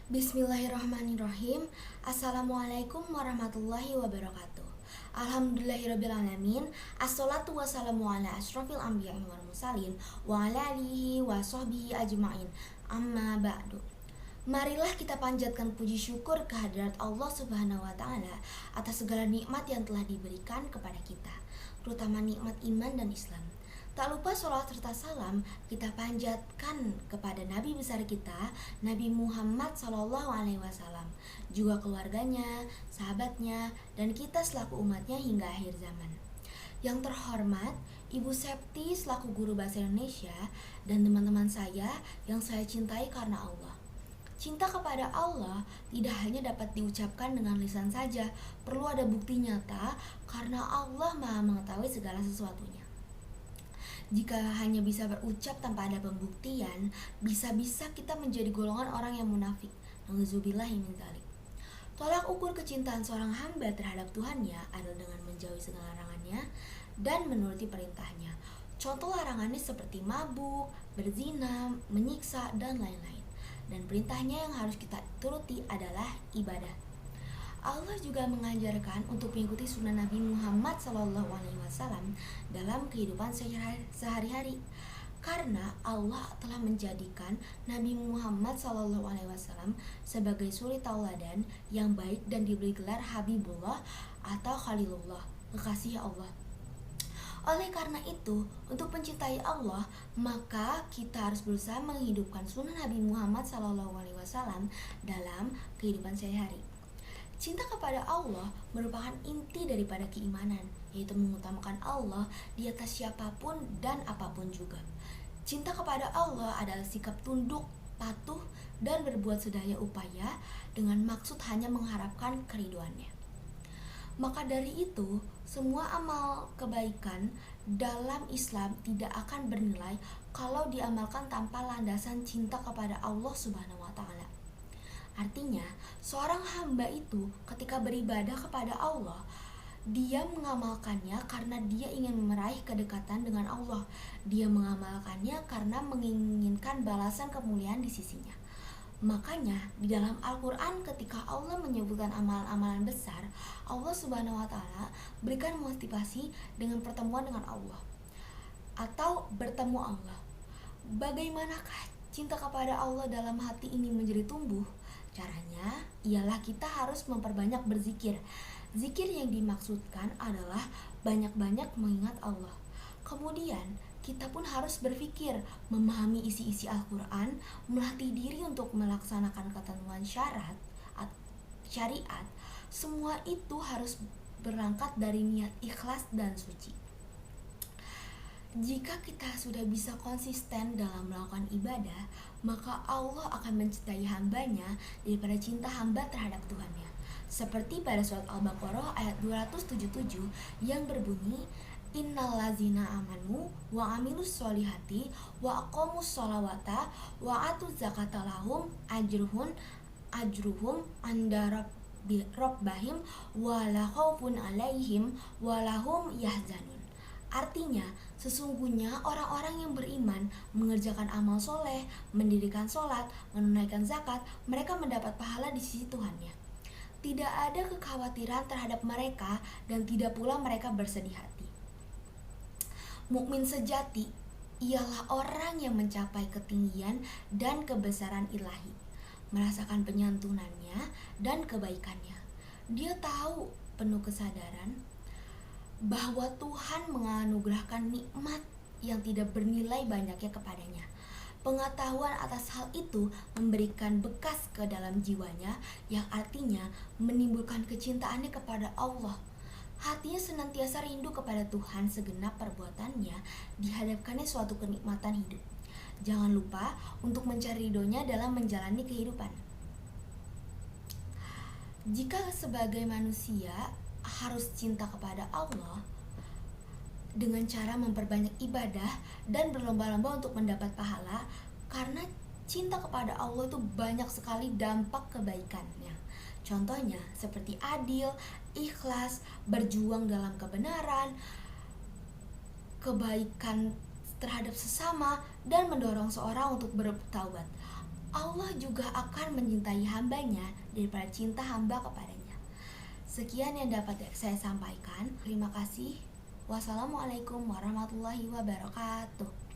Bismillahirrahmanirrahim. Assalamualaikum warahmatullahi wabarakatuh. Alhamdulillahirrabbilalamin. Assalatu wassalamu ala asyrafil anbiya'i wal mursalin wa ala alihi wa sahbihi ajma'in. Amma ba'du. Marilah kita panjatkan puji syukur kehadirat Allah Subhanahu wa taala atas segala nikmat yang telah diberikan kepada kita, terutama nikmat iman dan Islam. Tak lupa sholawat serta salam kita panjatkan kepada Nabi besar kita, Nabi Muhammad SAW, juga keluarganya, sahabatnya, dan kita selaku umatnya hingga akhir zaman. Yang terhormat, Ibu Septi selaku guru bahasa Indonesia, dan teman-teman saya yang saya cintai karena Allah. Cinta kepada Allah tidak hanya dapat diucapkan dengan lisan saja, perlu ada bukti nyata karena Allah Maha mengetahui segala sesuatunya. Jika hanya bisa berucap tanpa ada pembuktian, bisa-bisa kita menjadi golongan orang yang munafik. Nauzubillahi min dzalik. Tolak ukur kecintaan seorang hamba terhadap Tuhannya adalah dengan menjauhi segala larangannya dan menuruti perintahnya. Contoh larangannya seperti mabuk, berzina, menyiksa, dan lain-lain. Dan perintahnya yang harus kita turuti adalah ibadah. Allah juga mengajarkan untuk mengikuti sunnah Nabi Muhammad SAW dalam kehidupan sehari-hari, karena Allah telah menjadikan Nabi Muhammad SAW sebagai suri tauladan yang baik dan diberi gelar Habibullah atau Khalilullah, kekasih Allah. Oleh karena itu, untuk mencintai Allah, maka kita harus berusaha menghidupkan sunnah Nabi Muhammad SAW dalam kehidupan sehari-hari. Cinta kepada Allah merupakan inti daripada keimanan, yaitu mengutamakan Allah di atas siapapun dan apapun juga. Cinta kepada Allah adalah sikap tunduk, patuh, dan berbuat sedaya upaya dengan maksud hanya mengharapkan keriduannya. Maka dari itu, semua amal kebaikan dalam Islam tidak akan bernilai kalau diamalkan tanpa landasan cinta kepada Allah Subhanahu wa taala. Artinya, seorang hamba itu ketika beribadah kepada Allah, dia mengamalkannya karena dia ingin meraih kedekatan dengan Allah. Dia mengamalkannya karena menginginkan balasan kemuliaan di sisinya. Makanya, di dalam Al-Quran ketika Allah menyebutkan amalan-amalan besar, Allah Subhanahu wa taala berikan motivasi dengan pertemuan dengan Allah atau bertemu Allah. Bagaimanakah cinta kepada Allah dalam hati ini menjadi tumbuh? Caranya ialah kita harus memperbanyak berzikir. Zikir yang dimaksudkan adalah banyak-banyak mengingat Allah. Kemudian kita pun harus berpikir, memahami isi-isi Al-Quran, melatih diri untuk melaksanakan ketentuan syariat. Semua itu harus berangkat dari niat ikhlas dan suci. Jika kita sudah bisa konsisten dalam melakukan ibadah, maka Allah akan mencintai hambanya daripada cinta hamba terhadap Tuhannya. Seperti pada surat Al-Baqarah ayat 277 yang berbunyi, Innallazina amanu wa amilus solihati wa aqamus sholawata wa atuz zakata lahum ajruhum anda rabbahim wa la khaufun alaihim wa lahum yahzanun. Artinya, sesungguhnya orang-orang yang beriman mengerjakan amal soleh, mendirikan sholat, menunaikan zakat, mereka mendapat pahala di sisi Tuhannya. Tidak ada kekhawatiran terhadap mereka dan tidak pula mereka bersedih hati. Mukmin sejati ialah orang yang mencapai ketinggian dan kebesaran ilahi, merasakan penyantunannya dan kebaikannya. Dia tahu penuh kesadaran bahwa Tuhan menganugerahkan nikmat yang tidak bernilai banyaknya kepadanya. Pengetahuan atas hal itu memberikan bekas ke dalam jiwanya, yang artinya menimbulkan kecintaannya kepada Allah. Hatinya senantiasa rindu kepada Tuhan, segenap perbuatannya dihadapkannya suatu kenikmatan hidup. Jangan lupa untuk mencari ridhonya dalam menjalani kehidupan. Jika sebagai manusia harus cinta kepada Allah dengan cara memperbanyak ibadah dan berlomba-lomba untuk mendapat pahala, karena cinta kepada Allah itu banyak sekali dampak kebaikannya. Contohnya seperti adil, ikhlas, berjuang dalam kebenaran, kebaikan terhadap sesama, dan mendorong seorang untuk bertaubat. Allah juga akan mencintai hambanya daripada cinta hamba kepadanya. Sekian yang dapat saya sampaikan. Terima kasih. Wassalamualaikum warahmatullahi wabarakatuh.